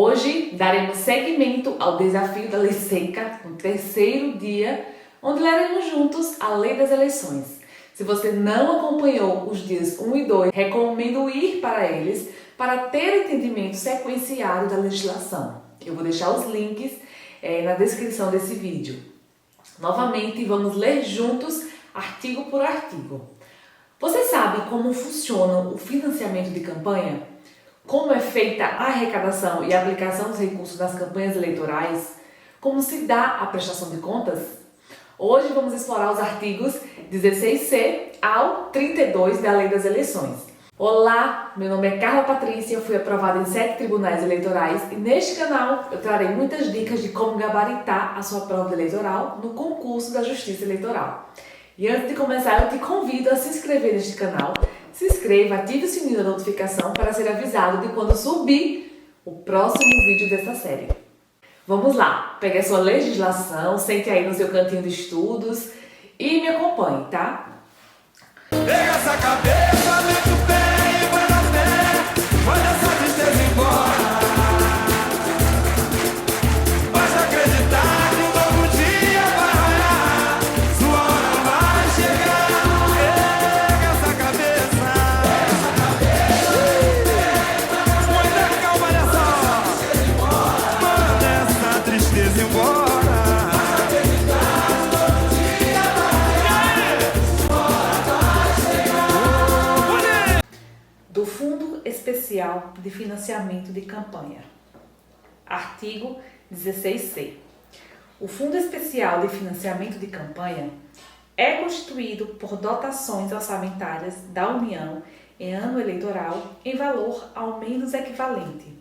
Hoje daremos seguimento ao desafio da Lei Seca, no terceiro dia, onde leremos juntos a Lei das Eleições. Se você não acompanhou os dias 1 e 2, recomendo ir para eles para ter entendimento sequenciado da legislação. Eu vou deixar os links na descrição desse vídeo. Novamente, vamos ler juntos, artigo por artigo. Você sabe como funciona o financiamento de campanha? Como é feita a arrecadação e a aplicação dos recursos nas campanhas eleitorais? Como se dá a prestação de contas? Hoje vamos explorar os artigos 16C ao 32 da Lei das Eleições. Olá, meu nome é Carla Patrícia, eu fui aprovada em 7 tribunais eleitorais e neste canal eu trarei muitas dicas de como gabaritar a sua prova eleitoral no concurso da Justiça Eleitoral. E antes de começar, eu te convido a se inscrever neste canal. Se inscreva, ative o sininho da notificação para ser avisado de quando subir o próximo vídeo dessa série. Vamos lá, pegue a sua legislação, sente aí no seu cantinho de estudos e me acompanhe, tá? Pega essa cabeça, mete o pé e vai na fé, manda essa tristeza embora. Basta acreditar que um novo dia vai raiar, sua hora vai chegar. Pega essa cabeça, muita calma, olha só, manda essa tristeza embora. Do Fundo Especial de Financiamento de Campanha. Artigo 16C. O Fundo Especial de Financiamento de Campanha é constituído por dotações orçamentárias da União em ano eleitoral em valor ao menos equivalente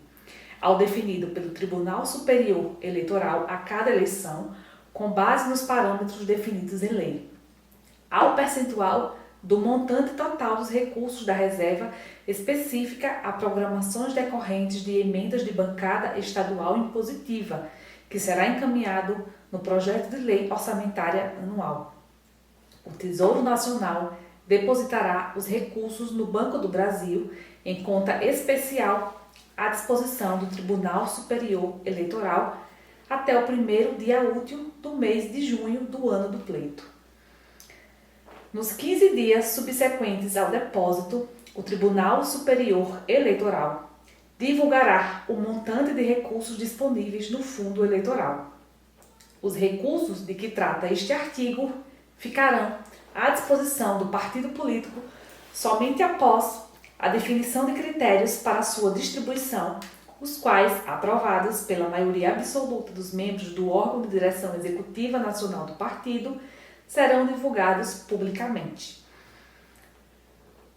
ao definido pelo Tribunal Superior Eleitoral a cada eleição, com base nos parâmetros definidos em lei, ao percentual do montante total dos recursos da reserva específica a programações decorrentes de emendas de bancada estadual impositiva, que será encaminhado no projeto de lei orçamentária anual. O Tesouro Nacional depositará os recursos no Banco do Brasil em conta especial à disposição do Tribunal Superior Eleitoral até o primeiro dia útil do mês de junho do ano do pleito. Nos 15 dias subsequentes ao depósito, o Tribunal Superior Eleitoral divulgará o montante de recursos disponíveis no fundo eleitoral. Os recursos de que trata este artigo ficarão à disposição do partido político somente após a definição de critérios para sua distribuição, os quais, aprovados pela maioria absoluta dos membros do órgão de direção executiva nacional do partido, serão divulgados publicamente.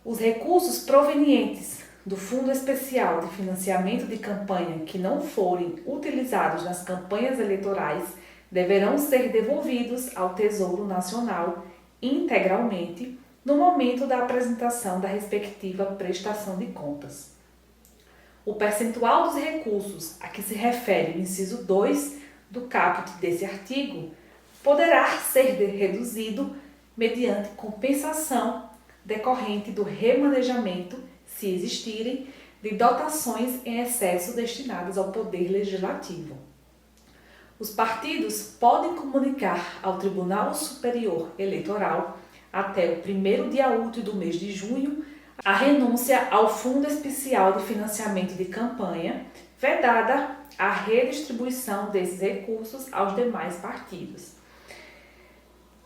Os recursos provenientes do Fundo Especial de Financiamento de Campanha que não forem utilizados nas campanhas eleitorais deverão ser devolvidos ao Tesouro Nacional integralmente no momento da apresentação da respectiva prestação de contas. O percentual dos recursos a que se refere o inciso 2 do caput desse artigo poderá ser reduzido mediante compensação decorrente do remanejamento, se existirem, de dotações em excesso destinadas ao Poder Legislativo. Os partidos podem comunicar ao Tribunal Superior Eleitoral até o primeiro dia útil do mês de junho a renúncia ao Fundo Especial de Financiamento de Campanha, vedada a redistribuição desses recursos aos demais partidos.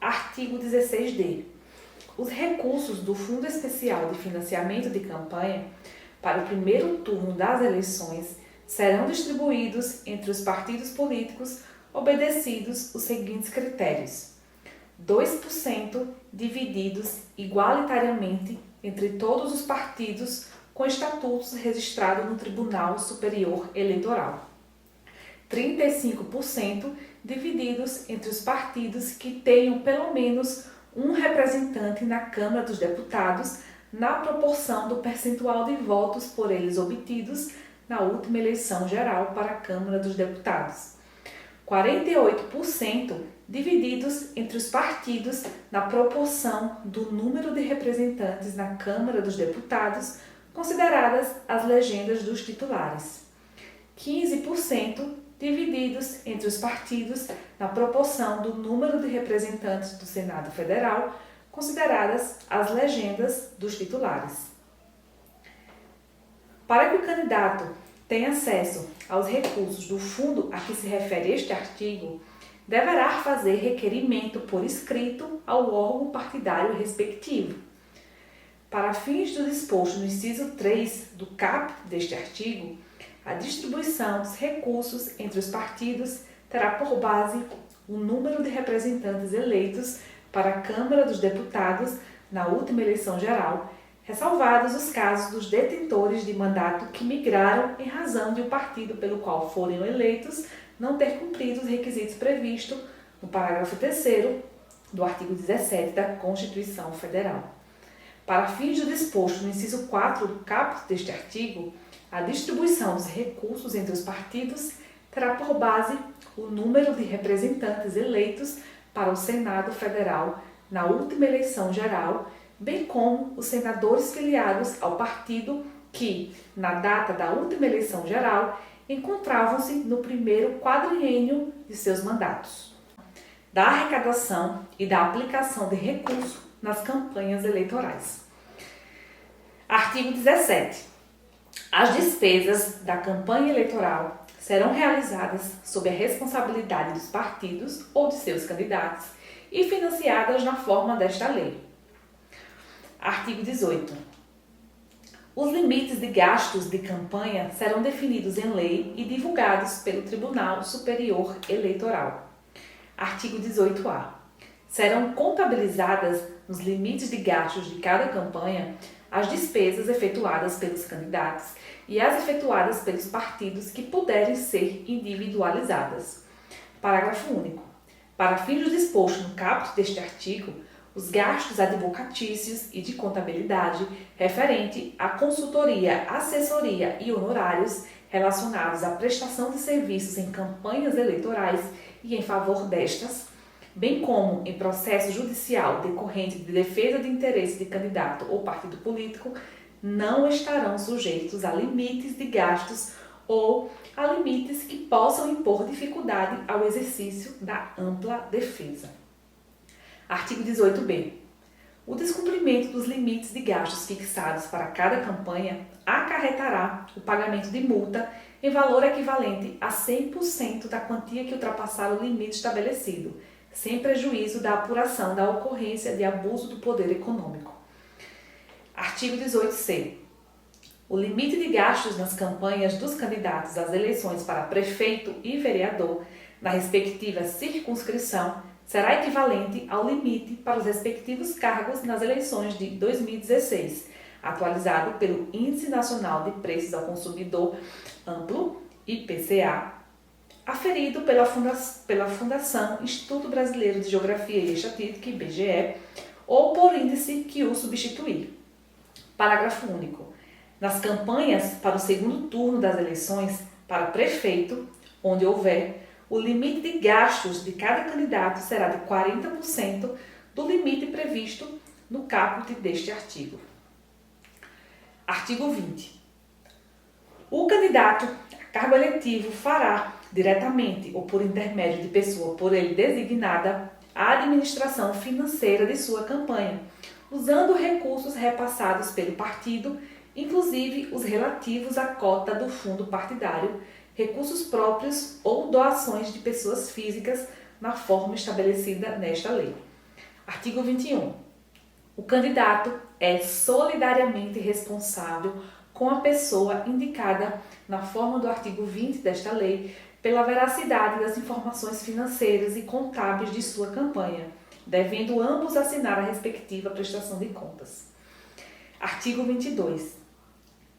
Artigo 16D. Os recursos do Fundo Especial de Financiamento de Campanha para o primeiro turno das eleições serão distribuídos entre os partidos políticos obedecidos os seguintes critérios: 2% divididos igualitariamente entre todos os partidos com estatutos registrados no Tribunal Superior Eleitoral. 35% divididos entre os partidos que tenham pelo menos um representante na Câmara dos Deputados na proporção do percentual de votos por eles obtidos na última eleição geral para a Câmara dos Deputados. 48% divididos entre os partidos na proporção do número de representantes na Câmara dos Deputados, consideradas as legendas dos titulares. 15% divididos entre os partidos na proporção do número de representantes do Senado Federal, consideradas as legendas dos titulares. Para que o candidato tenha acesso aos recursos do fundo a que se refere este artigo, deverá fazer requerimento por escrito ao órgão partidário respectivo. Para fins do disposto no inciso 3 do caput deste artigo, a distribuição dos recursos entre os partidos terá por base o número de representantes eleitos para a Câmara dos Deputados na última eleição geral, ressalvados os casos dos detentores de mandato que migraram em razão de o partido pelo qual forem eleitos não ter cumprido os requisitos previstos no parágrafo 3º do artigo 17 da Constituição Federal. Para fins do disposto no inciso 4 do caput deste artigo, a distribuição dos recursos entre os partidos terá por base o número de representantes eleitos para o Senado Federal na última eleição geral, bem como os senadores filiados ao partido que, na data da última eleição geral, encontravam-se no primeiro quadriênio de seus mandatos, da arrecadação e da aplicação de recursos nas campanhas eleitorais. Artigo 17. As despesas da campanha eleitoral serão realizadas sob a responsabilidade dos partidos ou de seus candidatos e financiadas na forma desta lei. Artigo 18. Os limites de gastos de campanha serão definidos em lei e divulgados pelo Tribunal Superior Eleitoral. Artigo 18-A. Serão contabilizadas nos limites de gastos de cada campanha as despesas efetuadas pelos candidatos e as efetuadas pelos partidos que puderem ser individualizadas. Parágrafo único. Para fins do disposto no caput deste artigo, os gastos advocatícios e de contabilidade referente à consultoria, assessoria e honorários relacionados à prestação de serviços em campanhas eleitorais e em favor destas, bem como em processo judicial decorrente de defesa de interesse de candidato ou partido político, não estarão sujeitos a limites de gastos ou a limites que possam impor dificuldade ao exercício da ampla defesa. Artigo 18b. O descumprimento dos limites de gastos fixados para cada campanha acarretará o pagamento de multa em valor equivalente a 100% da quantia que ultrapassar o limite estabelecido, sem prejuízo da apuração da ocorrência de abuso do poder econômico. Artigo 18c. O limite de gastos nas campanhas dos candidatos às eleições para prefeito e vereador na respectiva circunscrição será equivalente ao limite para os respectivos cargos nas eleições de 2016, atualizado pelo Índice Nacional de Preços ao Consumidor Amplo, IPCA, aferido pela Fundação Instituto Brasileiro de Geografia e Estatística, IBGE, ou por índice que o substituir. Parágrafo único. Nas campanhas para o segundo turno das eleições para prefeito, onde houver, o limite de gastos de cada candidato será de 40% do limite previsto no caput deste artigo. Artigo 20. O candidato a cargo eletivo fará, diretamente ou por intermédio de pessoa por ele designada, a administração financeira de sua campanha, usando recursos repassados pelo partido, inclusive os relativos à cota do fundo partidário, recursos próprios ou doações de pessoas físicas na forma estabelecida nesta lei. Artigo 21. O candidato é solidariamente responsável com a pessoa indicada na forma do artigo 20 desta lei pela veracidade das informações financeiras e contábeis de sua campanha, devendo ambos assinar a respectiva prestação de contas. Artigo 22.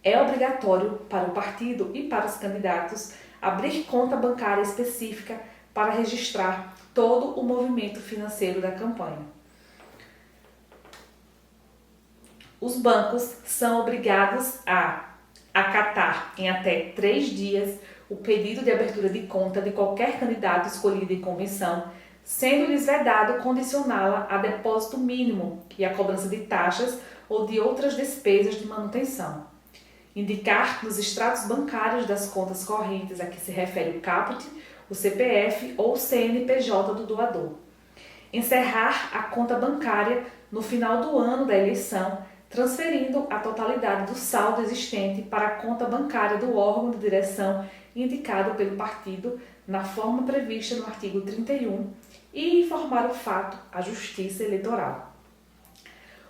É obrigatório para o partido e para os candidatos abrir conta bancária específica para registrar todo o movimento financeiro da campanha. Os bancos são obrigados a acatar em até 3 dias o pedido de abertura de conta de qualquer candidato escolhido em convenção, sendo-lhes vedado condicioná-la a depósito mínimo e a cobrança de taxas ou de outras despesas de manutenção. indicar nos extratos bancários das contas correntes a que se refere o caput, o CPF ou o CNPJ do doador. Encerrar a conta bancária no final do ano da eleição, transferindo a totalidade do saldo existente para a conta bancária do órgão de direção indicado pelo partido na forma prevista no artigo 31 e informar o fato à Justiça Eleitoral.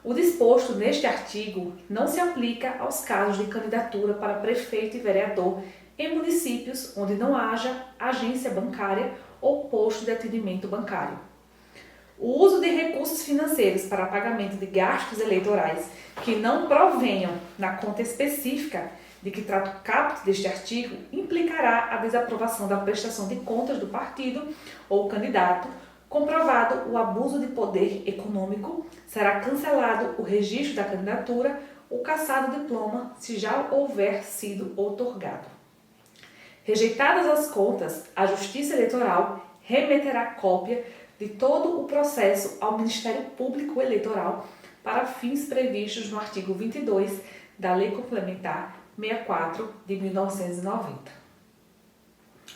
O disposto neste artigo não se aplica aos casos de candidatura para prefeito e vereador em municípios onde não haja agência bancária ou posto de atendimento bancário. O uso de recursos financeiros para pagamento de gastos eleitorais que não provenham na conta específica de que trata o caput deste artigo implicará a desaprovação da prestação de contas do partido ou candidato. Comprovado o abuso de poder econômico, será cancelado o registro da candidatura ou cassado o diploma se já houver sido outorgado. Rejeitadas as contas, a Justiça Eleitoral remeterá cópia de todo o processo ao Ministério Público Eleitoral para fins previstos no artigo 22 da Lei Complementar 64 de 1990.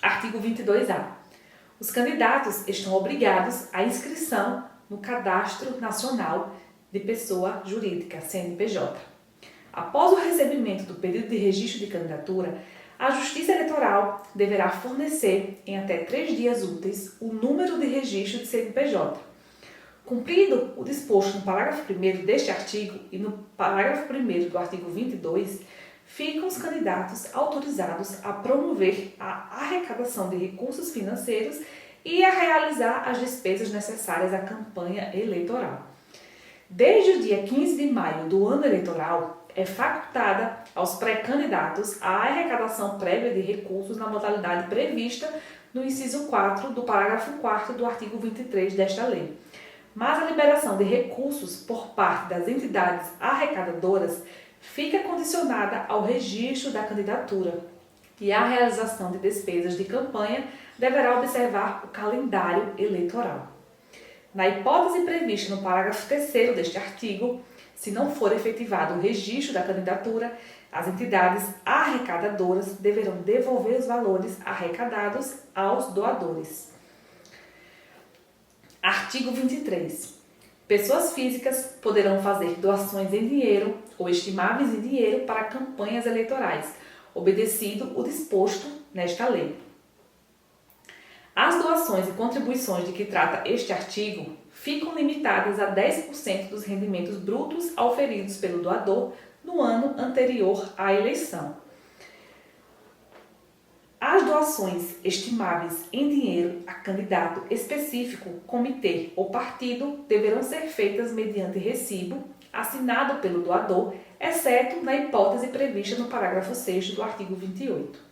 Artigo 22-A. Os candidatos estão obrigados à inscrição no Cadastro Nacional de Pessoa Jurídica, CNPJ. Após o recebimento do pedido de registro de candidatura, a Justiça Eleitoral deverá fornecer, em até 3 dias úteis, o número de registro de CNPJ. Cumprido o disposto no parágrafo 1º deste artigo e no parágrafo 1º do artigo 22, ficam os candidatos autorizados a promover a arrecadação de recursos financeiros e a realizar as despesas necessárias à campanha eleitoral. Desde o dia 15 de maio do ano eleitoral, é facultada aos pré-candidatos a arrecadação prévia de recursos na modalidade prevista no inciso 4 do parágrafo 4º do artigo 23 desta lei. Mas a liberação de recursos por parte das entidades arrecadadoras fica condicionada ao registro da candidatura e a realização de despesas de campanha deverá observar o calendário eleitoral. Na hipótese prevista no parágrafo 3º deste artigo, se não for efetivado o registro da candidatura, as entidades arrecadadoras deverão devolver os valores arrecadados aos doadores. Artigo 23. Pessoas físicas poderão fazer doações em dinheiro ou estimáveis em dinheiro para campanhas eleitorais, obedecido o disposto nesta lei. As doações e contribuições de que trata este artigo ficam limitadas a 10% dos rendimentos brutos auferidos pelo doador no ano anterior à eleição. As doações estimáveis em dinheiro a candidato específico, comitê ou partido deverão ser feitas mediante recibo assinado pelo doador, exceto na hipótese prevista no parágrafo 6º do artigo 28.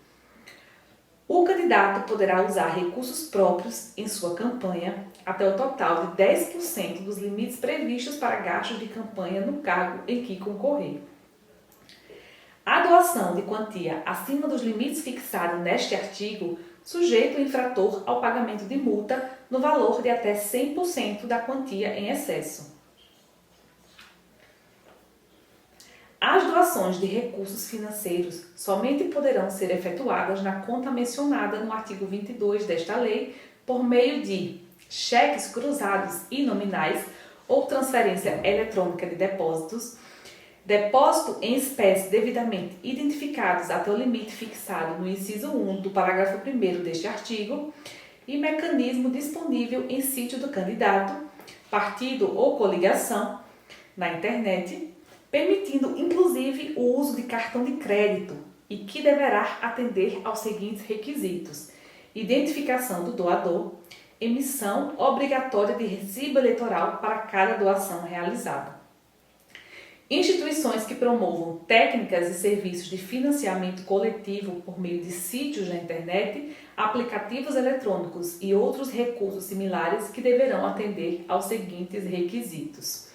O candidato poderá usar recursos próprios em sua campanha até o total de 10% dos limites previstos para gastos de campanha no cargo em que concorrer. A doação de quantia acima dos limites fixados neste artigo sujeita o infrator ao pagamento de multa no valor de até 100% da quantia em excesso. As doações de recursos financeiros somente poderão ser efetuadas na conta mencionada no artigo 22 desta lei por meio de cheques cruzados e nominais ou transferência eletrônica de depósitos, depósito em espécie devidamente identificados até o limite fixado no inciso 1 do parágrafo 1º deste artigo e mecanismo disponível em sítio do candidato, partido ou coligação na internet, permitindo inclusive o uso de cartão de crédito e que deverá atender aos seguintes requisitos: identificação do doador, emissão obrigatória de recibo eleitoral para cada doação realizada. Instituições que promovam técnicas e serviços de financiamento coletivo por meio de sítios na internet, aplicativos eletrônicos e outros recursos similares que deverão atender aos seguintes requisitos: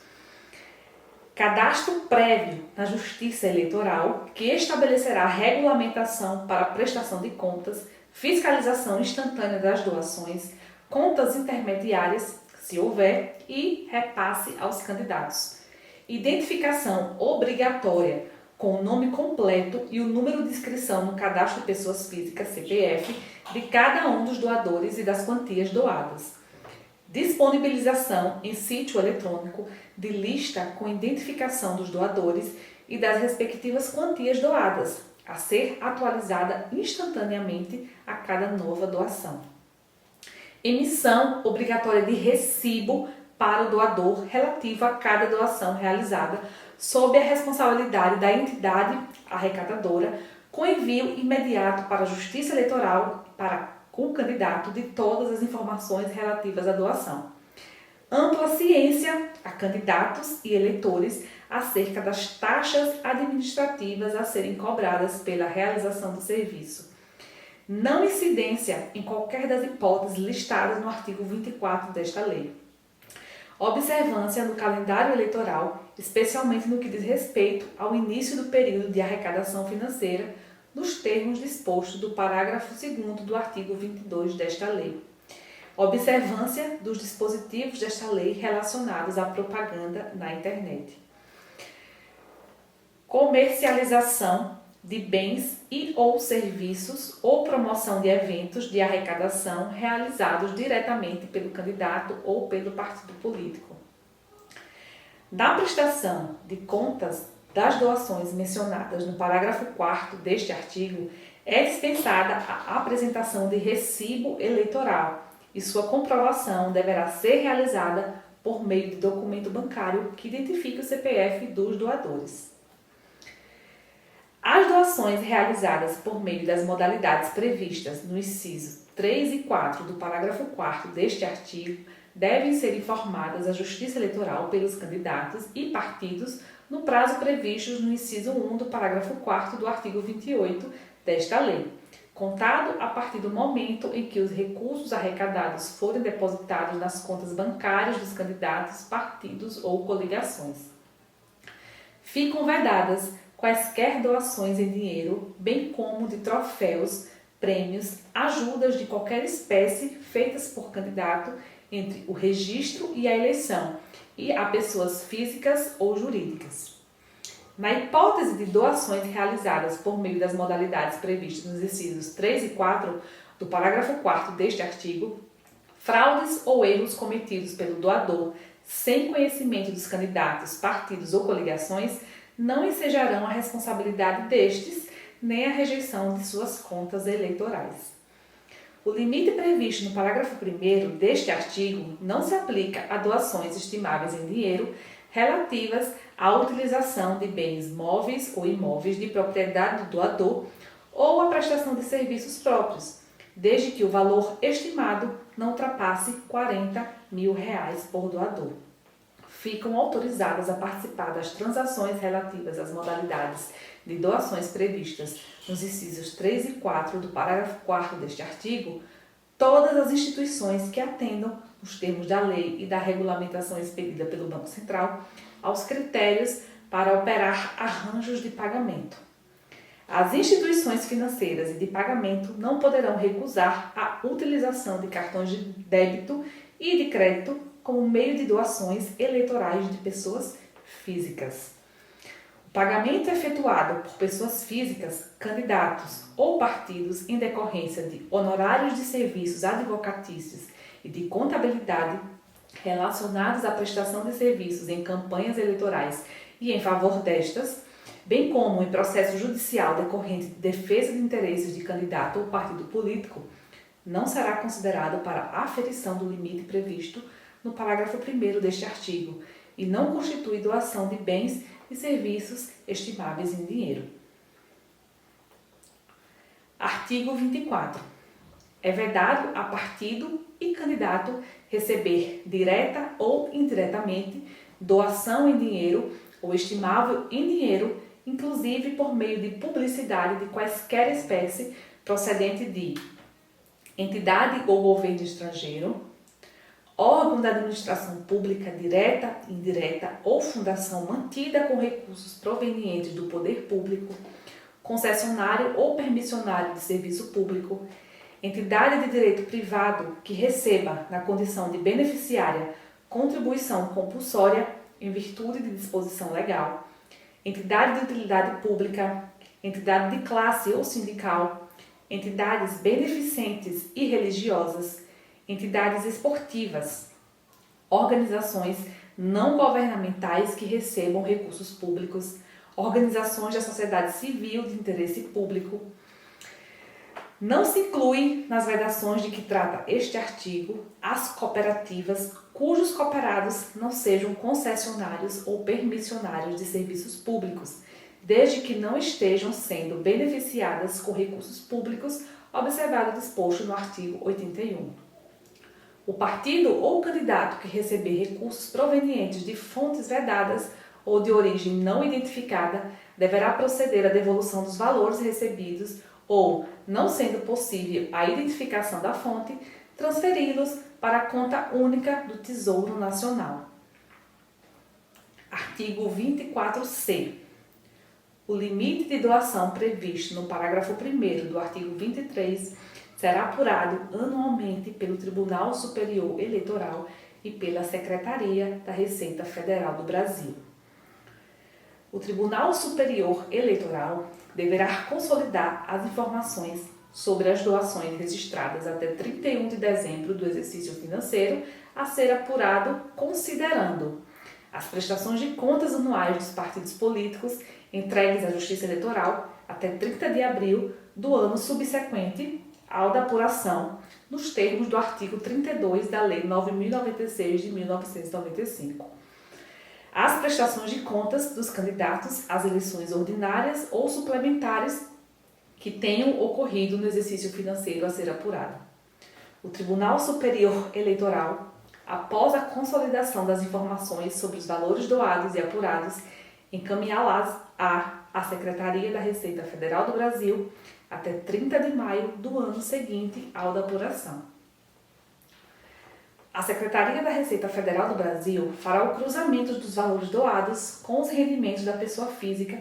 cadastro prévio na Justiça Eleitoral, que estabelecerá regulamentação para a prestação de contas, fiscalização instantânea das doações, contas intermediárias, se houver, e repasse aos candidatos. Identificação obrigatória com o nome completo e o número de inscrição no Cadastro de Pessoas Físicas, CPF, de cada um dos doadores e das quantias doadas. Disponibilização em sítio eletrônico de lista com identificação dos doadores e das respectivas quantias doadas, a ser atualizada instantaneamente a cada nova doação. Emissão obrigatória de recibo para o doador relativo a cada doação realizada, sob a responsabilidade da entidade arrecadadora, com envio imediato para a Justiça Eleitoral para o candidato de todas as informações relativas à doação. Ampla ciência a candidatos e eleitores acerca das taxas administrativas a serem cobradas pela realização do serviço. Não incidência em qualquer das hipóteses listadas no artigo 24 desta lei. Observância no calendário eleitoral, especialmente no que diz respeito ao início do período de arrecadação financeira, nos termos dispostos do parágrafo 2º do artigo 22 desta lei. Observância dos dispositivos desta lei relacionados à propaganda na internet. Comercialização de bens e ou serviços ou promoção de eventos de arrecadação realizados diretamente pelo candidato ou pelo partido político. Na prestação de contas das doações mencionadas no parágrafo 4º deste artigo, é dispensada a apresentação de recibo eleitoral e sua comprovação deverá ser realizada por meio de documento bancário que identifique o CPF dos doadores. As doações realizadas por meio das modalidades previstas no inciso 3 e 4 do parágrafo 4º deste artigo devem ser informadas à Justiça Eleitoral pelos candidatos e partidos no prazo previsto no inciso 1 do parágrafo 4º do artigo 28 desta lei, contado a partir do momento em que os recursos arrecadados forem depositados nas contas bancárias dos candidatos, partidos ou coligações. Ficam vedadas quaisquer doações em dinheiro, bem como de troféus, prêmios, ajudas de qualquer espécie feitas por candidato entre o registro e a eleição e a pessoas físicas ou jurídicas. Na hipótese de doações realizadas por meio das modalidades previstas nos incisos 3 e 4 do parágrafo 4º deste artigo, fraudes ou erros cometidos pelo doador sem conhecimento dos candidatos, partidos ou coligações não ensejarão a responsabilidade destes nem a rejeição de suas contas eleitorais. O limite previsto no parágrafo 1º deste artigo não se aplica a doações estimáveis em dinheiro relativas à utilização de bens móveis ou imóveis de propriedade do doador ou à prestação de serviços próprios, desde que o valor estimado não ultrapasse R$40 mil por doador. Ficam autorizadas a participar das transações relativas às modalidades de doações previstas nos incisos 3 e 4 do parágrafo 4º deste artigo, todas as instituições que atendam os termos da lei e da regulamentação expedida pelo Banco Central aos critérios para operar arranjos de pagamento. As instituições financeiras e de pagamento não poderão recusar a utilização de cartões de débito e de crédito como meio de doações eleitorais de pessoas físicas. O pagamento efetuado por pessoas físicas, candidatos ou partidos em decorrência de honorários de serviços advocatícios e de contabilidade relacionados à prestação de serviços em campanhas eleitorais e em favor destas, bem como em processo judicial decorrente de defesa de interesses de candidato ou partido político, não será considerado para aferição do limite previsto no parágrafo 1º deste artigo e não constitui doação de bens e serviços estimáveis em dinheiro. Artigo 24. É vedado a partido e candidato receber direta ou indiretamente doação em dinheiro ou estimável em dinheiro, inclusive por meio de publicidade de quaisquer espécie procedente de entidade ou governo estrangeiro, órgão da administração pública direta, indireta ou fundação mantida com recursos provenientes do poder público, concessionário ou permissionário de serviço público, entidade de direito privado que receba, na condição de beneficiária, contribuição compulsória em virtude de disposição legal, entidade de utilidade pública, entidade de classe ou sindical, entidades beneficentes e religiosas, entidades esportivas, organizações não governamentais que recebam recursos públicos, organizações da sociedade civil de interesse público. Não se inclui nas vedações de que trata este artigo as cooperativas cujos cooperados não sejam concessionários ou permissionários de serviços públicos, desde que não estejam sendo beneficiadas com recursos públicos, observado o disposto no artigo 81. O partido ou candidato que receber recursos provenientes de fontes vedadas ou de origem não identificada deverá proceder à devolução dos valores recebidos ou, não sendo possível a identificação da fonte, transferi-los para a conta única do Tesouro Nacional. Artigo 24C. O limite de doação previsto no parágrafo 1º do artigo 23 será apurado anualmente pelo Tribunal Superior Eleitoral e pela Secretaria da Receita Federal do Brasil. O Tribunal Superior Eleitoral deverá consolidar as informações sobre as doações registradas até 31 de dezembro do exercício financeiro a ser apurado considerando as prestações de contas anuais dos partidos políticos entregues à Justiça Eleitoral até 30 de abril do ano subsequente ao da apuração, nos termos do artigo 32 da Lei 9.096 de 1995. As prestações de contas dos candidatos às eleições ordinárias ou suplementares que tenham ocorrido no exercício financeiro a ser apurado. O Tribunal Superior Eleitoral, após a consolidação das informações sobre os valores doados e apurados, encaminhá-las à Secretaria da Receita Federal do Brasil até 30 de maio do ano seguinte ao da apuração. A Secretaria da Receita Federal do Brasil fará o cruzamento dos valores doados com os rendimentos da pessoa física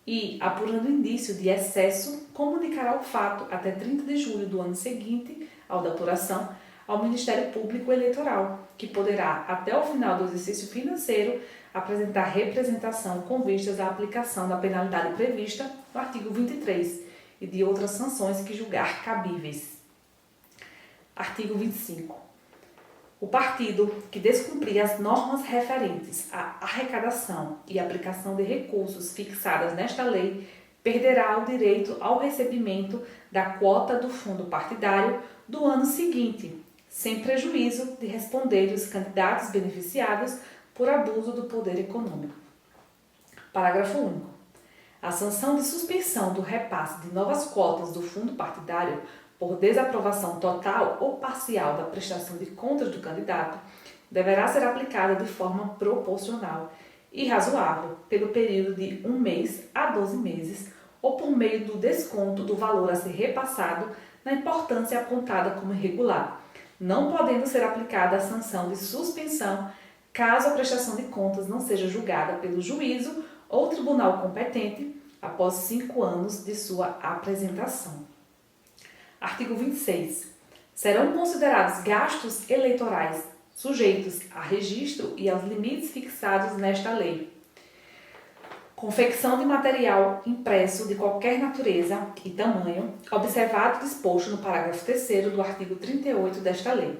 e, apurando indício de excesso, comunicará o fato até 30 de julho do ano seguinte ao da apuração ao Ministério Público Eleitoral, que poderá, até o final do exercício financeiro, apresentar representação com vistas à aplicação da penalidade prevista no artigo 23 e de outras sanções que julgar cabíveis. Artigo 25. O partido que descumprir as normas referentes à arrecadação e aplicação de recursos fixadas nesta lei perderá o direito ao recebimento da quota do fundo partidário do ano seguinte, sem prejuízo de responder os candidatos beneficiados por abuso do poder econômico. Parágrafo único. A sanção de suspensão do repasse de novas cotas do fundo partidário por desaprovação total ou parcial da prestação de contas do candidato deverá ser aplicada de forma proporcional e razoável pelo período de 1 mês a 12 meses ou por meio do desconto do valor a ser repassado na importância apontada como irregular, não podendo ser aplicada a sanção de suspensão caso a prestação de contas não seja julgada pelo juízo ou tribunal competente após 5 anos de sua apresentação. Artigo 26. Serão considerados gastos eleitorais sujeitos a registro e aos limites fixados nesta lei: confecção de material impresso de qualquer natureza e tamanho, observado o disposto no parágrafo 3º do artigo 38 desta lei;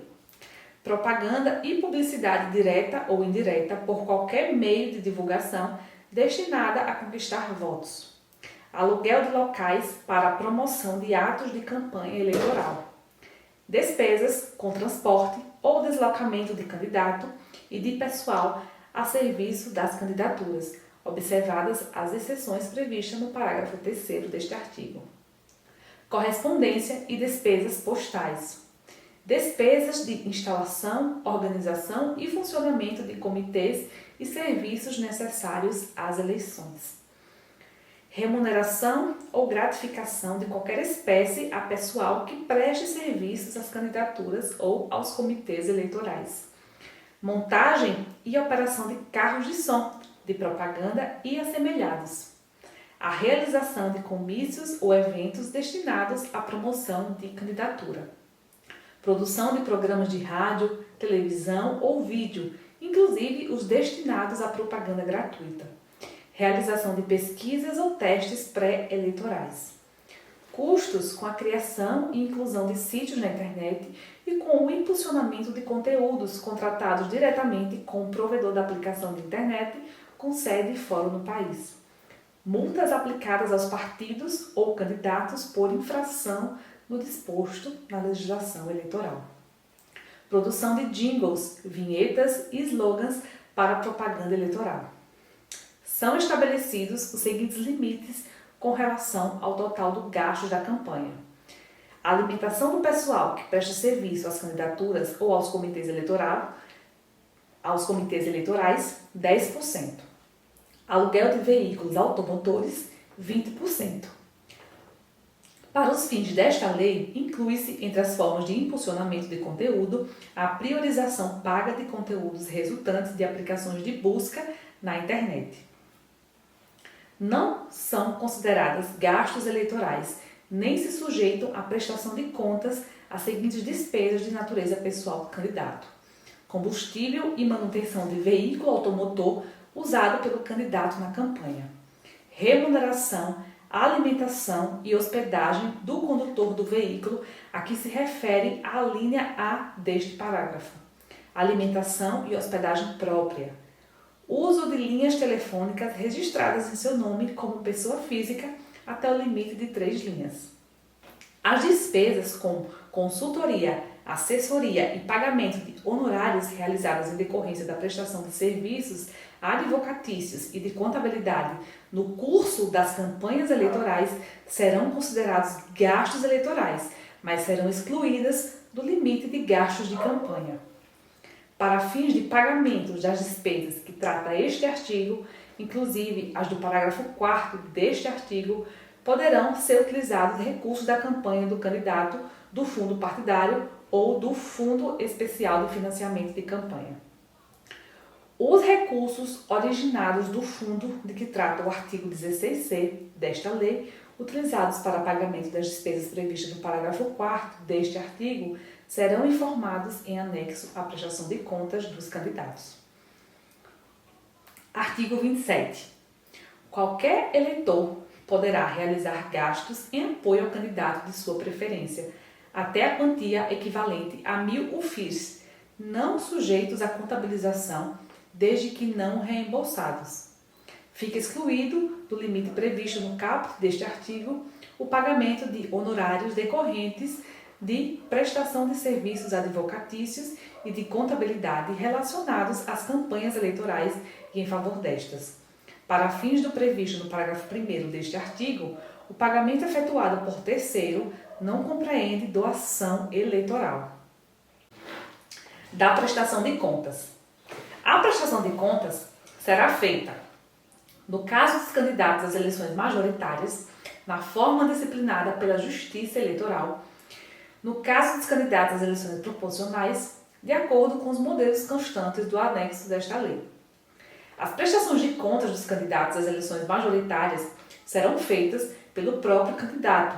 propaganda e publicidade direta ou indireta por qualquer meio de divulgação destinada a conquistar votos; aluguel de locais para a promoção de atos de campanha eleitoral; despesas com transporte ou deslocamento de candidato e de pessoal a serviço das candidaturas, observadas as exceções previstas no parágrafo 3º deste artigo; correspondência e despesas postais; despesas de instalação, organização e funcionamento de comitês e serviços necessários às eleições; remuneração ou gratificação de qualquer espécie a pessoal que preste serviços às candidaturas ou aos comitês eleitorais; montagem e operação de carros de som, de propaganda e assemelhados; a realização de comícios ou eventos destinados à promoção de candidatura; produção de programas de rádio, televisão ou vídeo, inclusive os destinados à propaganda gratuita; realização de pesquisas ou testes pré-eleitorais. Custos com a criação e inclusão de sítios na internet e com o impulsionamento de conteúdos contratados diretamente com o provedor da aplicação de internet com sede fora no país. Multas aplicadas aos partidos ou candidatos por infração no disposto na legislação eleitoral. Produção de jingles, vinhetas e slogans para propaganda eleitoral. São estabelecidos os seguintes limites com relação ao total do gasto da campanha. A alimentação do pessoal que presta serviço às candidaturas ou aos comitês eleitorais, 10%. Aluguel de veículos automotores, 20%. Para os fins desta lei, inclui-se entre as formas de impulsionamento de conteúdo a priorização paga de conteúdos resultantes de aplicações de busca na internet. Não são consideradas gastos eleitorais, nem se sujeitam à prestação de contas as seguintes despesas de natureza pessoal do candidato: combustível e manutenção de veículo automotor usado pelo candidato na campanha, remuneração, alimentação e hospedagem do condutor do veículo a que se refere a linha A deste parágrafo, alimentação e hospedagem própria, uso de linhas telefônicas registradas em seu nome como pessoa física até o limite de 3 linhas. As despesas com consultoria, assessoria e pagamento de honorários realizadas em decorrência da prestação de serviços advocatícios e de contabilidade no curso das campanhas eleitorais serão considerados gastos eleitorais, mas serão excluídas do limite de gastos de campanha. Para fins de pagamento das despesas que trata este artigo, inclusive as do parágrafo 4º deste artigo, poderão ser utilizados recursos da campanha do candidato, do fundo partidário ou do Fundo Especial de Financiamento de Campanha. Os recursos originados do fundo de que trata o artigo 16c desta lei, utilizados para pagamento das despesas previstas no parágrafo 4º deste artigo, serão informados em anexo à prestação de contas dos candidatos. Artigo 27. Qualquer eleitor poderá realizar gastos em apoio ao candidato de sua preferência, até a quantia equivalente a 1.000 UFIs, não sujeitos à contabilização, desde que não reembolsados. Fica excluído do limite previsto no caput deste artigo o pagamento de honorários decorrentes de prestação de serviços advocatícios e de contabilidade relacionados às campanhas eleitorais e em favor destas. Para fins do previsto no parágrafo 1º deste artigo, o pagamento efetuado por terceiro não compreende doação eleitoral. Da prestação de contas. A prestação de contas será feita, no caso dos candidatos às eleições majoritárias, na forma disciplinada pela Justiça Eleitoral, no caso dos candidatos às eleições proporcionais, de acordo com os modelos constantes do anexo desta lei. As prestações de contas dos candidatos às eleições majoritárias serão feitas pelo próprio candidato,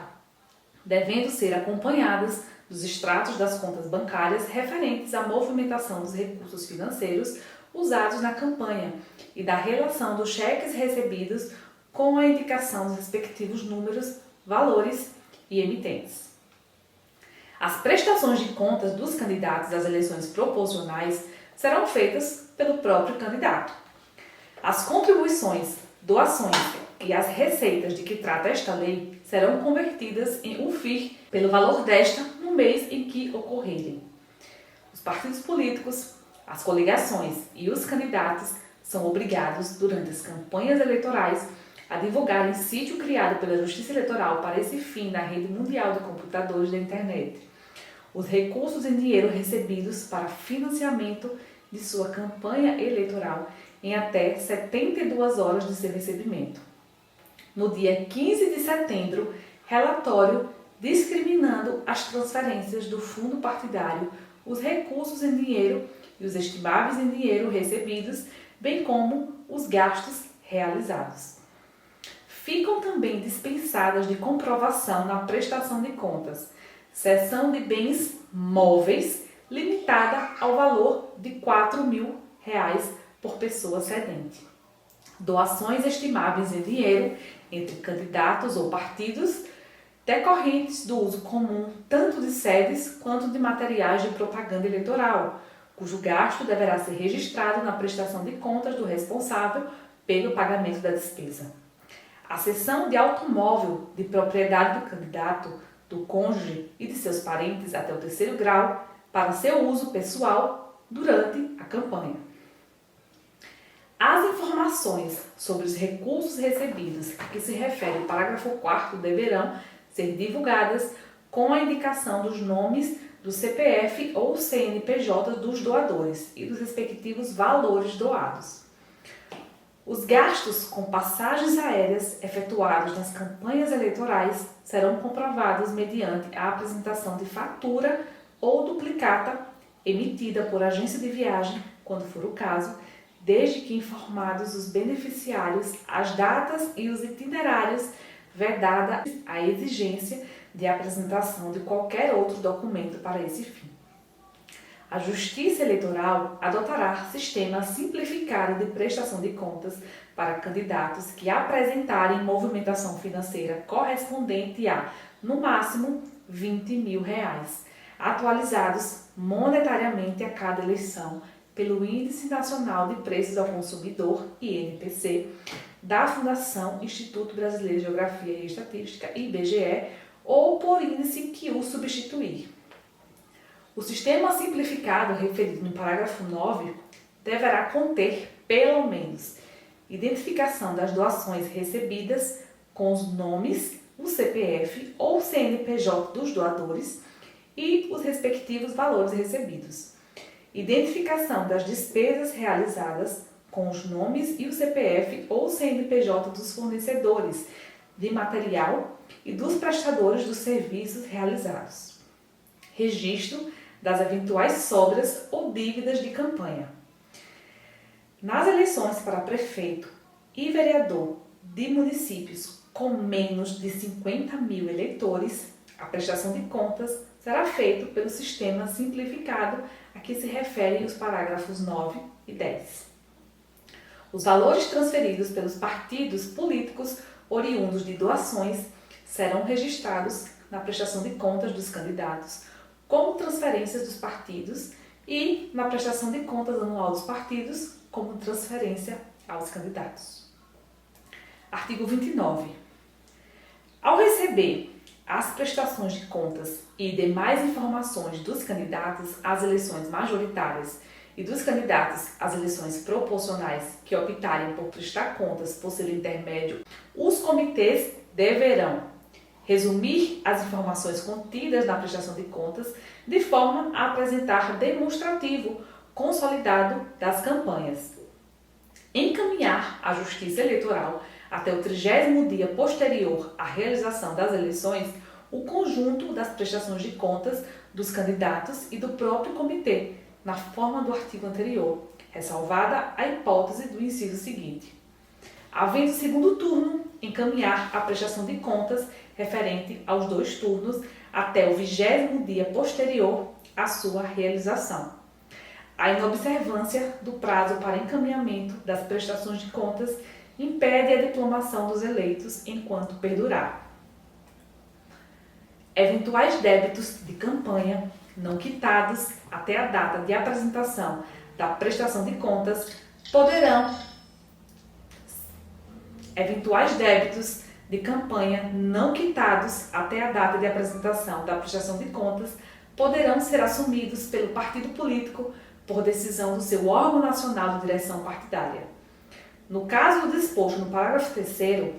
devendo ser acompanhadas dos extratos das contas bancárias referentes à movimentação dos recursos financeiros usados na campanha e da relação dos cheques recebidos com a indicação dos respectivos números, valores e emitentes. As prestações de contas dos candidatos às eleições proporcionais serão feitas pelo próprio candidato. As contribuições, doações e as receitas de que trata esta lei serão convertidas em UFIR pelo valor desta no mês em que ocorrerem. Os partidos políticos, as coligações e os candidatos são obrigados, durante as campanhas eleitorais, a divulgar em sítio criado pela Justiça Eleitoral para esse fim na rede mundial de computadores da internet os recursos em dinheiro recebidos para financiamento de sua campanha eleitoral em até 72 horas de seu recebimento. No dia 15 de setembro, relatório discriminando as transferências do fundo partidário, os recursos em dinheiro e os estimáveis em dinheiro recebidos, bem como os gastos realizados. Ficam também dispensadas de comprovação na prestação de contas, seção de bens móveis, limitada ao valor de R$ 4.000 por pessoa cedente. doações estimáveis em dinheiro entre candidatos ou partidos, decorrentes do uso comum tanto de sedes quanto de materiais de propaganda eleitoral, cujo gasto deverá ser registrado na prestação de contas do responsável pelo pagamento da despesa. A cessão de automóvel de propriedade do candidato, do cônjuge e de seus parentes até o 3º grau para seu uso pessoal durante a campanha. As informações sobre os recursos recebidos a que se refere o parágrafo 4º deverão ser divulgadas com a indicação dos nomes do CPF ou CNPJ dos doadores e dos respectivos valores doados. Os gastos com passagens aéreas efetuados nas campanhas eleitorais serão comprovados mediante a apresentação de fatura ou duplicata emitida por agência de viagem, quando for o caso, desde que informados os beneficiários, as datas e os itinerários, vedada a exigência de apresentação de qualquer outro documento para esse fim. A Justiça Eleitoral adotará sistema simplificado de prestação de contas para candidatos que apresentarem movimentação financeira correspondente a, no máximo, R$20.000, atualizados monetariamente a cada eleição pelo Índice Nacional de Preços ao Consumidor, INPC, da Fundação Instituto Brasileiro de Geografia e Estatística, IBGE, ou por índice que o substituir. O sistema simplificado referido no parágrafo 9 deverá conter, pelo menos, identificação das doações recebidas com os nomes, o CPF ou CNPJ dos doadores e os respectivos valores recebidos. Identificação das despesas realizadas com os nomes e o CPF ou CNPJ dos fornecedores de material e dos prestadores dos serviços realizados. Registro das eventuais sobras ou dívidas de campanha. Nas eleições para prefeito e vereador de municípios com menos de 50.000 eleitores, a prestação de contas será feita pelo sistema simplificado a que se referem os parágrafos 9 e 10. Os valores transferidos pelos partidos políticos oriundos de doações serão registrados na prestação de contas dos candidatos como transferências dos partidos e na prestação de contas anual dos partidos como transferência aos candidatos. Artigo 29. Ao receber as prestações de contas e demais informações dos candidatos às eleições majoritárias e dos candidatos às eleições proporcionais que optarem por prestar contas por seu intermédio, os comitês deverão resumir as informações contidas na prestação de contas de forma a apresentar demonstrativo consolidado das campanhas. Encaminhar à Justiça Eleitoral até o 30º dia posterior à realização das eleições o conjunto das prestações de contas dos candidatos e do próprio comitê, na forma do artigo anterior, ressalvada a hipótese do inciso seguinte. Havendo segundo turno, encaminhar a prestação de contas referente aos 2 turnos até o 20º dia posterior à sua realização. A inobservância do prazo para encaminhamento das prestações de contas impede a diplomação dos eleitos enquanto perdurar. Eventuais débitos de campanha não quitados até a data de apresentação da prestação de contas poderão ser assumidos pelo partido político por decisão do seu órgão nacional de direção partidária. No caso do disposto no parágrafo 3º,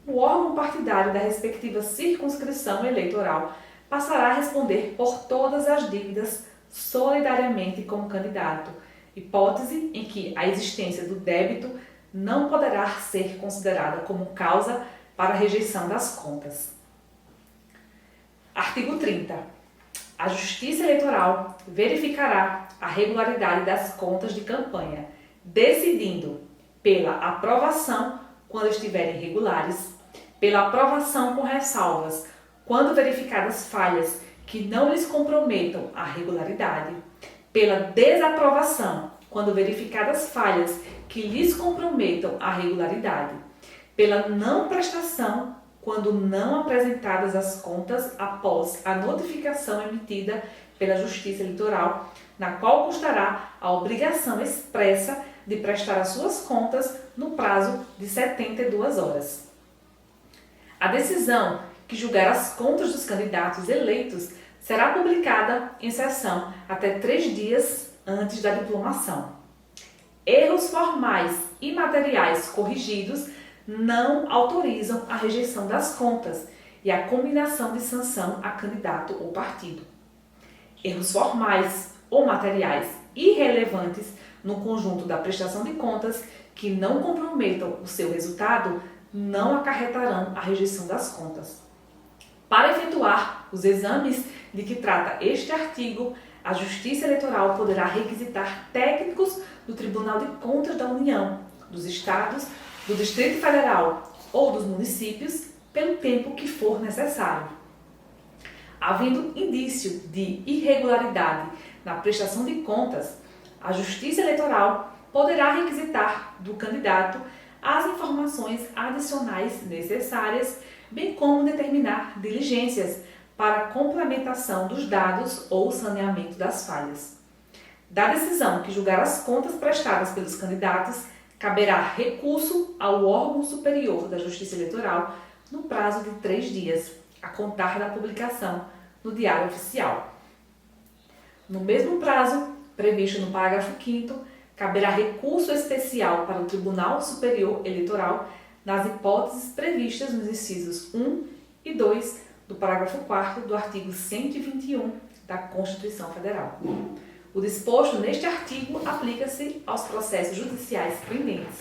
o órgão partidário da respectiva circunscrição eleitoral passará a responder por todas as dívidas solidariamente com o candidato, hipótese em que a existência do débito não poderá ser considerada como causa para a rejeição das contas. Artigo 30. A Justiça Eleitoral verificará a regularidade das contas de campanha, decidindo pela aprovação quando estiverem regulares, pela aprovação com ressalvas quando verificadas falhas que não lhes comprometam a regularidade, pela desaprovação quando verificadas falhas que lhes comprometam a regularidade, pela não prestação quando não apresentadas as contas após a notificação emitida pela Justiça Eleitoral, na qual constará a obrigação expressa de prestar as suas contas no prazo de 72 horas. A decisão que julgar as contas dos candidatos eleitos será publicada em sessão até 3 dias antes da diplomação. Erros formais e materiais corrigidos não autorizam a rejeição das contas e a combinação de sanção a candidato ou partido. Erros formais ou materiais irrelevantes no conjunto da prestação de contas que não comprometam o seu resultado não acarretarão a rejeição das contas. Para efetuar os exames de que trata este artigo, a Justiça Eleitoral poderá requisitar técnicos do Tribunal de Contas da União, dos Estados, do Distrito Federal ou dos municípios pelo tempo que for necessário. Havendo indício de irregularidade na prestação de contas, a Justiça Eleitoral poderá requisitar do candidato as informações adicionais necessárias, bem como determinar diligências para a complementação dos dados ou saneamento das falhas. Da decisão que julgar as contas prestadas pelos candidatos, caberá recurso ao órgão superior da Justiça Eleitoral no prazo de 3 dias, a contar da publicação no Diário Oficial. No mesmo prazo, previsto no parágrafo 5º, caberá recurso especial para o Tribunal Superior Eleitoral nas hipóteses previstas nos incisos 1 e 2 do parágrafo 4º do artigo 121 da Constituição Federal. O disposto neste artigo aplica-se aos processos judiciais pendentes.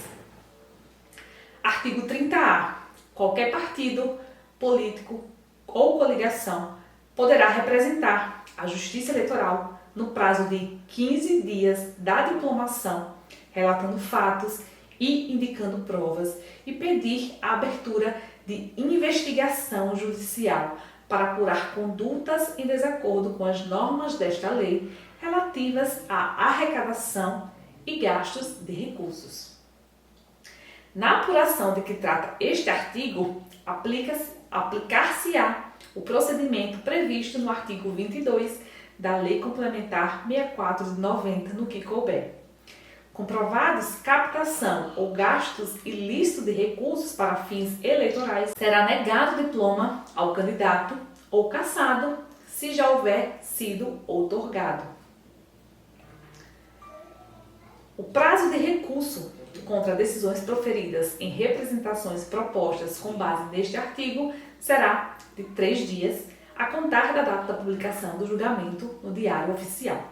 Artigo 30-A. Qualquer partido, político ou coligação poderá representar a Justiça Eleitoral no prazo de 15 dias da diplomação, relatando fatos e indicando provas, e pedir a abertura de investigação judicial para apurar condutas em desacordo com as normas desta lei relativas à arrecadação e gastos de recursos. Na apuração de que trata este artigo, aplicar-se-á o procedimento previsto no artigo 22 da Lei Complementar 64 de 90, no que couber. Comprovados captação ou gastos ilícitos de recursos para fins eleitorais, será negado o diploma ao candidato ou cassado, se já houver sido outorgado. O prazo de recurso contra decisões proferidas em representações propostas com base neste artigo será de 3 dias, a contar da data da publicação do julgamento no Diário Oficial.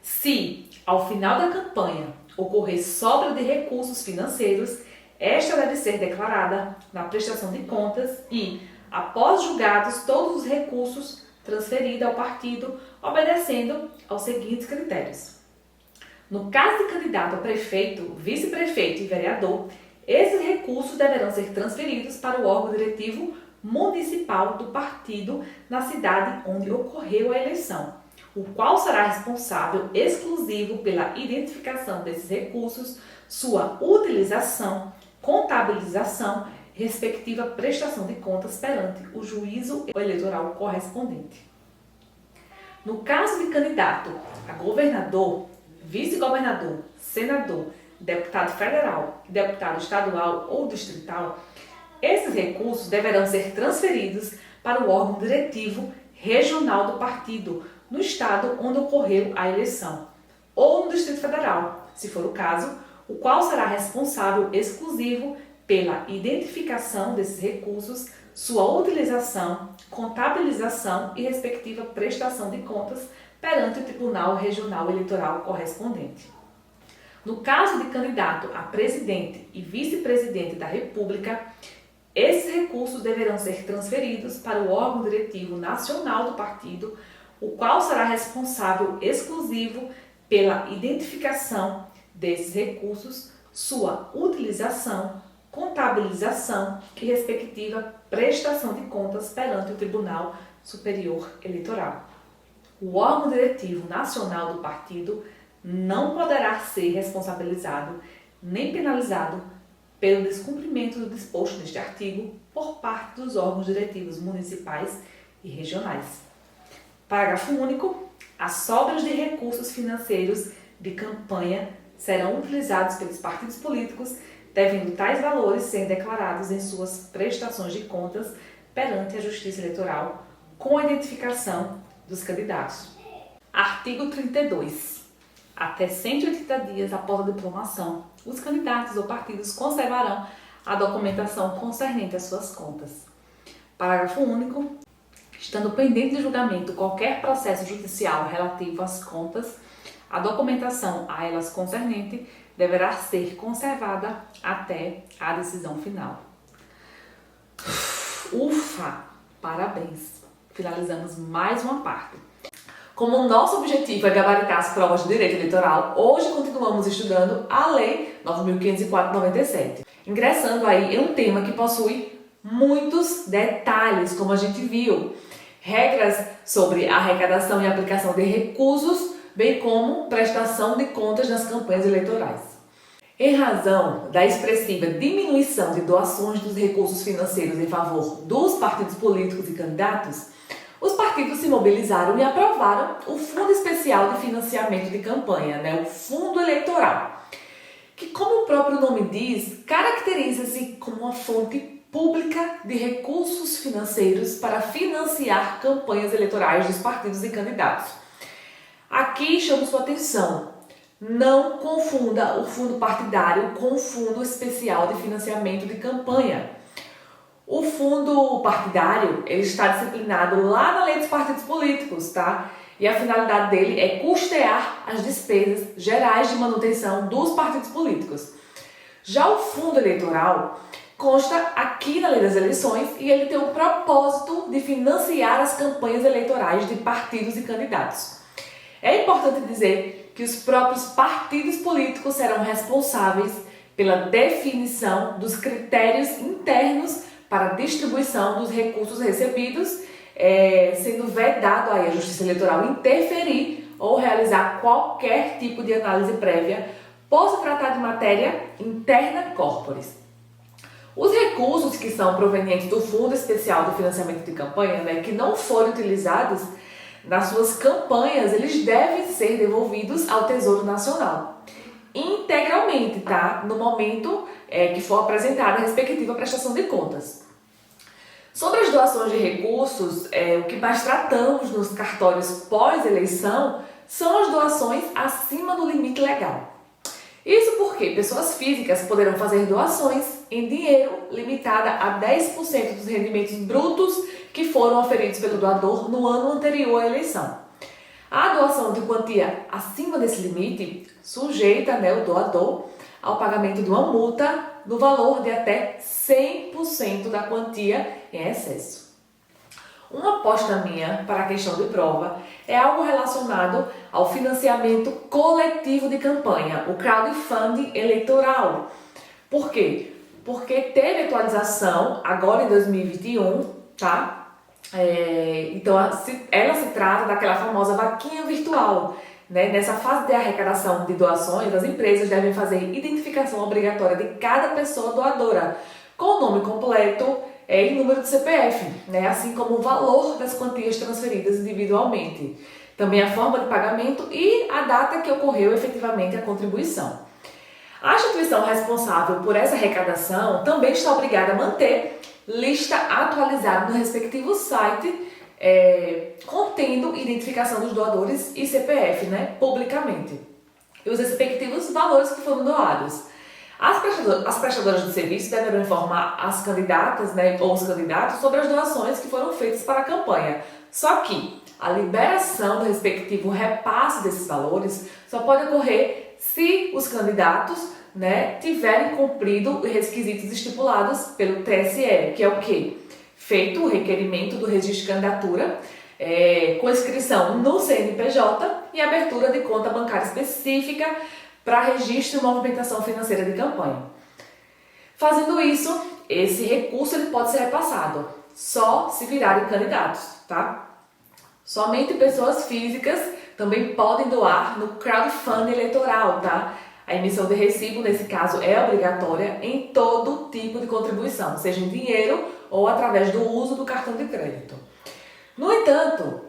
Se, ao final da campanha, ocorrer sobra de recursos financeiros, esta deve ser declarada na prestação de contas e, após julgados todos os recursos, transferida ao partido, obedecendo aos seguintes critérios. No caso de candidato a prefeito, vice-prefeito e vereador, esses recursos deverão ser transferidos para o órgão diretivo municipal do partido na cidade onde ocorreu a eleição, o qual será responsável exclusivo pela identificação desses recursos, sua utilização, contabilização, respectiva prestação de contas perante o juízo eleitoral correspondente. No caso de candidato a governador, vice-governador, senador, deputado federal, deputado estadual ou distrital, esses recursos deverão ser transferidos para o órgão diretivo regional do partido, no estado onde ocorreu a eleição, ou no Distrito Federal, se for o caso, o qual será responsável exclusivo pela identificação desses recursos, sua utilização, contabilização e respectiva prestação de contas perante o Tribunal Regional Eleitoral correspondente. No caso de candidato a presidente e vice-presidente da República, esses recursos deverão ser transferidos para o órgão diretivo nacional do partido, o qual será responsável exclusivo pela identificação desses recursos, sua utilização, contabilização e respectiva prestação de contas perante o Tribunal Superior Eleitoral. O órgão diretivo nacional do partido não poderá ser responsabilizado nem penalizado pelo descumprimento do disposto neste artigo por parte dos órgãos diretivos municipais e regionais. Parágrafo único. As sobras de recursos financeiros de campanha serão utilizados pelos partidos políticos, devendo tais valores ser declarados em suas prestações de contas perante a Justiça Eleitoral, com a identificação dos candidatos. Artigo 32. Até 180 dias após a diplomação, os candidatos ou partidos conservarão a documentação concernente às suas contas. Parágrafo único. Estando pendente de julgamento qualquer processo judicial relativo às contas, a documentação a elas concernente deverá ser conservada até a decisão final. Ufa! Parabéns! Finalizamos mais uma parte. Como o nosso objetivo é gabaritar as provas de direito eleitoral, hoje continuamos estudando a Lei 9.504/97, ingressando aí em um tema que possui muitos detalhes, como a gente viu, regras sobre arrecadação e aplicação de recursos, bem como prestação de contas nas campanhas eleitorais. Em razão da expressiva diminuição de doações dos recursos financeiros em favor dos partidos políticos e candidatos, os partidos se mobilizaram e aprovaram o Fundo Especial de Financiamento de Campanha, o Fundo Eleitoral, que, como o próprio nome diz, caracteriza-se como uma fonte pública de recursos financeiros para financiar campanhas eleitorais dos partidos e candidatos. Aqui chamo sua atenção, não confunda o fundo partidário com o Fundo Especial de Financiamento de Campanha. O fundo partidário, ele está disciplinado lá na Lei dos Partidos Políticos, tá? E a finalidade dele é custear as despesas gerais de manutenção dos partidos políticos. Já o fundo eleitoral consta aqui na Lei das Eleições e ele tem o propósito de financiar as campanhas eleitorais de partidos e candidatos. É importante dizer que os próprios partidos políticos serão responsáveis pela definição dos critérios internos para a distribuição dos recursos recebidos, sendo vedado aí a Justiça Eleitoral interferir ou realizar qualquer tipo de análise prévia por se tratar de matéria interna corporis. Os recursos que são provenientes do Fundo Especial de Financiamento de Campanha, que não forem utilizados nas suas campanhas, eles devem ser devolvidos ao Tesouro Nacional integralmente, tá? No momento que for apresentada a respectiva prestação de contas. Sobre as doações de recursos, o que mais tratamos nos cartórios pós-eleição são as doações acima do limite legal. Isso porque pessoas físicas poderão fazer doações em dinheiro limitada a 10% dos rendimentos brutos que foram oferidos pelo doador no ano anterior à eleição. A doação de quantia acima desse limite sujeita o doador ao pagamento de uma multa no valor de até 100% da quantia em excesso. Uma aposta minha para a questão de prova é algo relacionado ao financiamento coletivo de campanha, o crowdfunding eleitoral. Por quê? Porque teve atualização agora em 2021, tá? Então ela se trata daquela famosa vaquinha virtual. Nessa fase de arrecadação de doações, as empresas devem fazer identificação obrigatória de cada pessoa doadora, com o nome completo e número de CPF, assim como o valor das quantias transferidas individualmente, também a forma de pagamento e a data que ocorreu efetivamente a contribuição. A instituição responsável por essa arrecadação também está obrigada a manter lista atualizada no respectivo site, contendo identificação dos doadores e CPF, publicamente, e os respectivos valores que foram doados. As prestadoras de serviço deverão informar as candidatas, ou os candidatos sobre as doações que foram feitas para a campanha. Só que a liberação do respectivo repasse desses valores só pode ocorrer se os candidatos tiverem cumprido os requisitos estipulados pelo TSE, que é o quê? Feito o requerimento do registro de candidatura, com inscrição no CNPJ e abertura de conta bancária específica para registro e movimentação financeira de campanha. Fazendo isso, esse recurso ele pode ser repassado só se virarem candidatos, tá? Somente pessoas físicas também podem doar no crowdfunding eleitoral, tá? A emissão de recibo, nesse caso, é obrigatória em todo tipo de contribuição, seja em dinheiro ou através do uso do cartão de crédito. No entanto,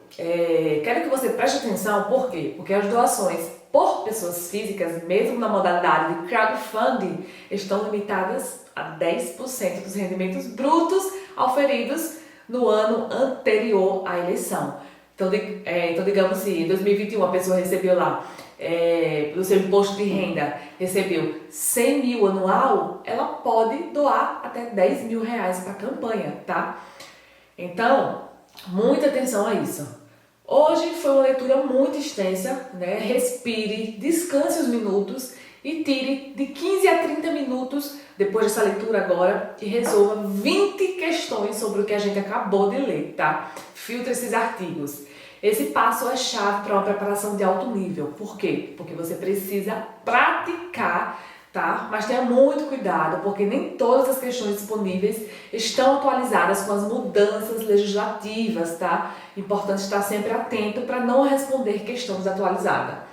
quero que você preste atenção, por quê? Porque as doações por pessoas físicas, mesmo na modalidade de crowdfunding, estão limitadas a 10% dos rendimentos brutos auferidos no ano anterior à eleição. Então, digamos, se em 2021 a pessoa recebeu lá, pelo seu imposto de renda, recebeu 100 mil anual, ela pode doar até 10 mil reais para a campanha, tá? Então, muita atenção a isso. Hoje foi uma leitura muito extensa, né? Respire, descanse os minutos e tire de 15 a 30 minutos depois dessa leitura agora e resolva 20 questões sobre o que a gente acabou de ler, tá? Filtre esses artigos. Esse passo é chave para uma preparação de alto nível. Por quê? Porque você precisa praticar, tá? Mas tenha muito cuidado, porque nem todas as questões disponíveis estão atualizadas com as mudanças legislativas, tá? Importante estar sempre atento para não responder questão desatualizada.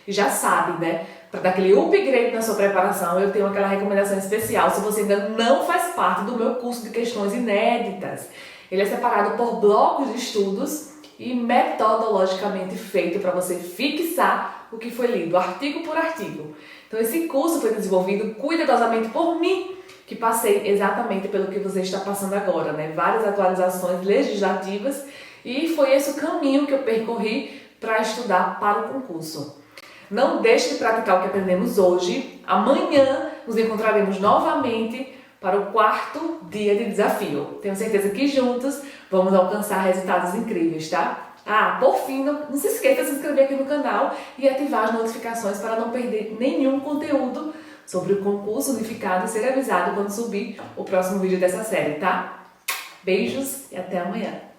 E já sabe, né? Para dar aquele upgrade na sua preparação, eu tenho aquela recomendação especial se você ainda não faz parte do meu curso de questões inéditas. Ele é separado por blocos de estudos e metodologicamente feito para você fixar o que foi lido, artigo por artigo. Então esse curso foi desenvolvido cuidadosamente por mim, que passei exatamente pelo que você está passando agora, né? Várias atualizações legislativas, e foi esse o caminho que eu percorri para estudar para o concurso. Não deixe de praticar o que aprendemos hoje. Amanhã nos encontraremos novamente para o 4º dia de desafio. Tenho certeza que juntos vamos alcançar resultados incríveis, tá? Por fim, não se esqueça de se inscrever aqui no canal e ativar as notificações para não perder nenhum conteúdo sobre o concurso unificado e ser avisado quando subir o próximo vídeo dessa série, tá? Beijos e até amanhã!